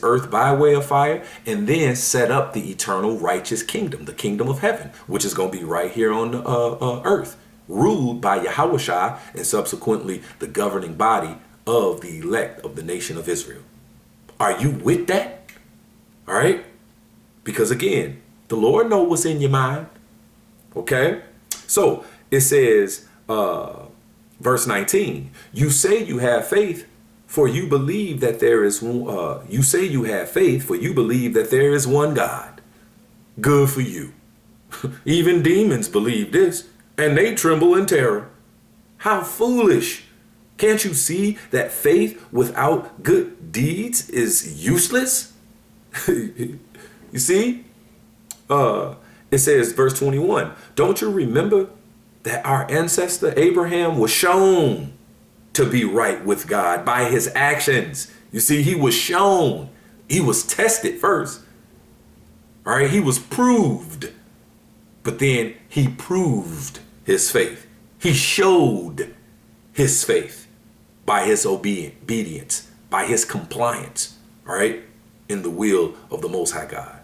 earth by way of fire, and then set up the eternal righteous kingdom, the kingdom of heaven, which is going to be right here on earth, ruled by Yahushua and subsequently the governing body of the elect of the nation of Israel. Are you with that? All right? Because again, the Lord knows what's in your mind. Okay? So it says, verse 19, you say you have faith, for you believe that there is you say you have faith, for you believe that there is one God. Good for you. Even demons believe this, and they tremble in terror. How foolish. Can't you see that faith without good deeds is useless? You see? It says, verse 21, don't you remember that our ancestor Abraham was shown to be right with God by his actions? You see, he was shown. He was tested first. All right, he was proved. But then he proved his faith. He showed his faith by his obedience, by his compliance, all right, in the will of the Most High God.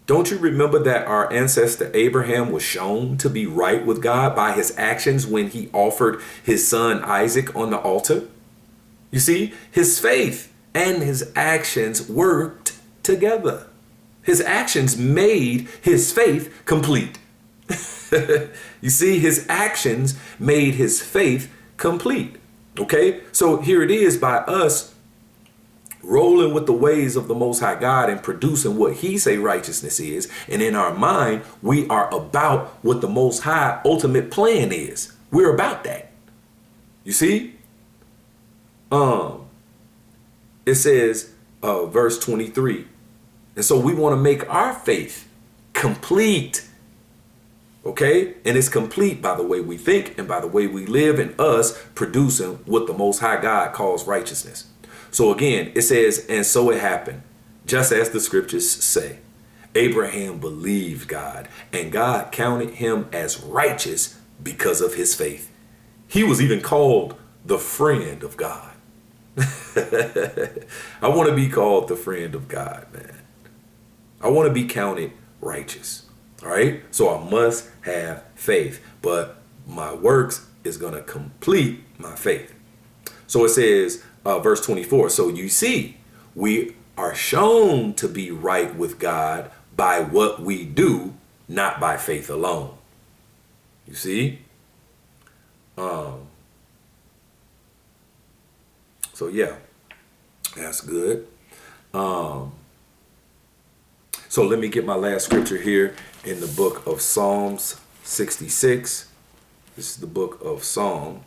Don't you remember that our ancestor Abraham was shown to be right with God by his actions when he offered his son Isaac on the altar? You see, his faith and his actions worked together. His actions made his faith complete. You see, his actions made his faith complete. Okay, so here it is, by us rolling with the ways of the Most High God and producing what he say righteousness is. And in our mind, we are about what the Most High ultimate plan is. We're about that. You see? It says, verse 23. And so we want to make our faith complete. Okay? And it's complete by the way we think and by the way we live, and us producing what the Most High God calls righteousness. So again, it says, and so it happened, just as the scriptures say. Abraham believed God, and God counted him as righteous because of his faith. He was even called the friend of God. I want to be called the friend of God, man. I want to be counted righteous. All right. So I must have faith, but my works is going to complete my faith. So it says, verse 24. So you see, we are shown to be right with God by what we do, not by faith alone. You see? So yeah, that's good. So let me get my last scripture here in the book of Psalms 66. This is the book of Psalm,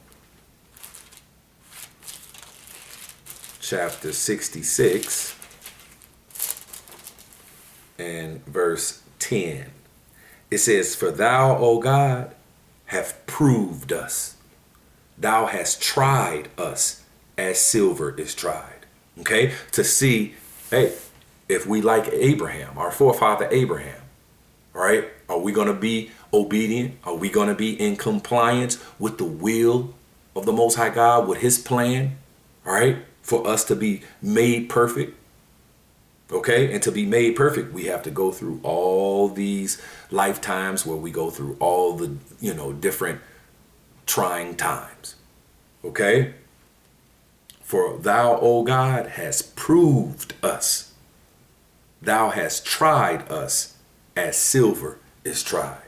chapter 66 and verse 10. It says, for thou, O God, have proved us. Thou hast tried us as silver is tried. Okay? To see, hey, if we like Abraham, our forefather Abraham, right? Are we going to be obedient? Are we going to be in compliance with the will of the Most High God, with his plan, all right? For us to be made perfect. Okay, and to be made perfect, we have to go through all these lifetimes where we go through all the, different trying times. Okay, for thou, O God, has proved us. Thou hast tried us as silver is tried.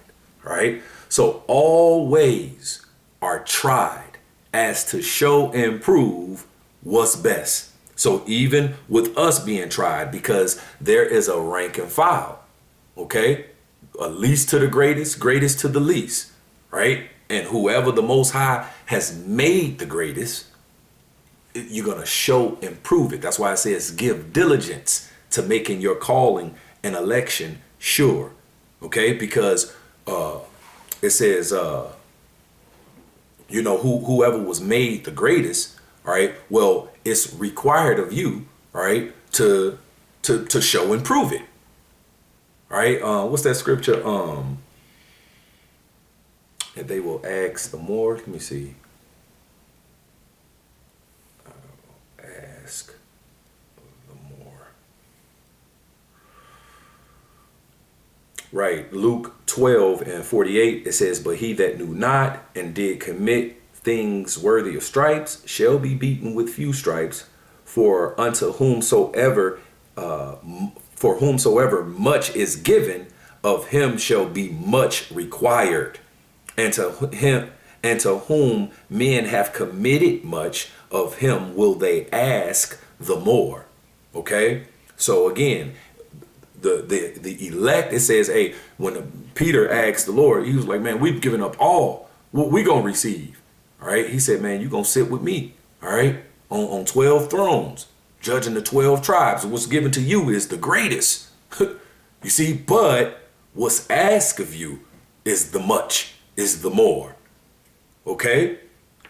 All right, so all ways are tried as to show and prove what's best. So even with us being tried, because there is a rank and file, okay? Least to the greatest, greatest to the least, right? And whoever the Most High has made the greatest, you're going to show and prove it. That's why it says give diligence to making your calling and election sure, okay? Because it says, whoever was made the greatest, all right, well, it's required of you, all right, to show and prove it. All right, what's that scripture? And they will ask the more. Let me see. Ask the more. Right. Luke 12:48, it says, but he that knew not and did commit things worthy of stripes shall be beaten with few stripes, for unto whomsoever for whomsoever much is given, of him shall be much required. And to whom men have committed much, of him will they ask the more. Okay? So again, the elect, it says, hey, when Peter asked the Lord, he was like, man, we've given up all what we gonna receive. All right. He said, man, you gonna sit with me, all right, on 12 thrones, judging the 12 tribes. What's given to you is the greatest. You see, but what's asked of you is the much, is the more. Okay.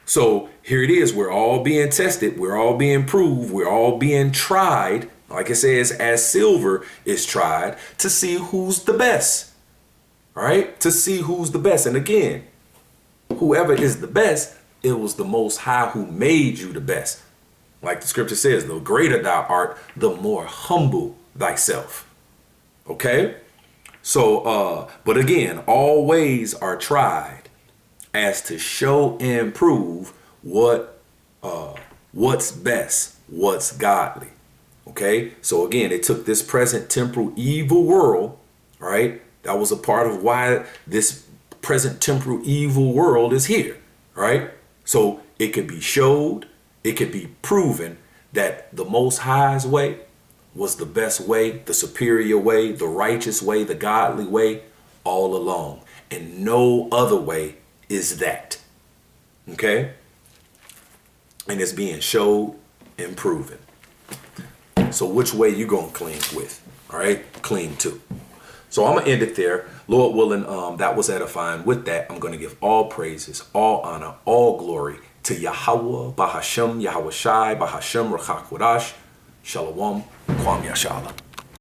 So here it is. We're all being tested. We're all being proved. We're all being tried. Like it says, as silver is tried, to see who's the best. All right. To see who's the best. And again, whoever is the best, it was the Most High who made you the best. Like the scripture says, the greater thou art, the more humble thyself. Okay. So, but again, all ways are tried as to show and prove what's best, what's godly. Okay, so again, it took this present temporal evil world, all right? That was a part of why this present temporal evil world is here, right? So it could be showed, it could be proven that the Most High's way was the best way, the superior way, the righteous way, the godly way all along. And no other way is that. Okay? And it's being showed and proven. So which way you gonna cling with? All right, cling to. So I'm gonna end it there. Lord willing, that was edifying. With that, I'm gonna give all praises, all honor, all glory to Yahweh, Bahashem, Yahweh Shai, Bahashem, Rachak Wadash, Shalom, Kwam Yashala.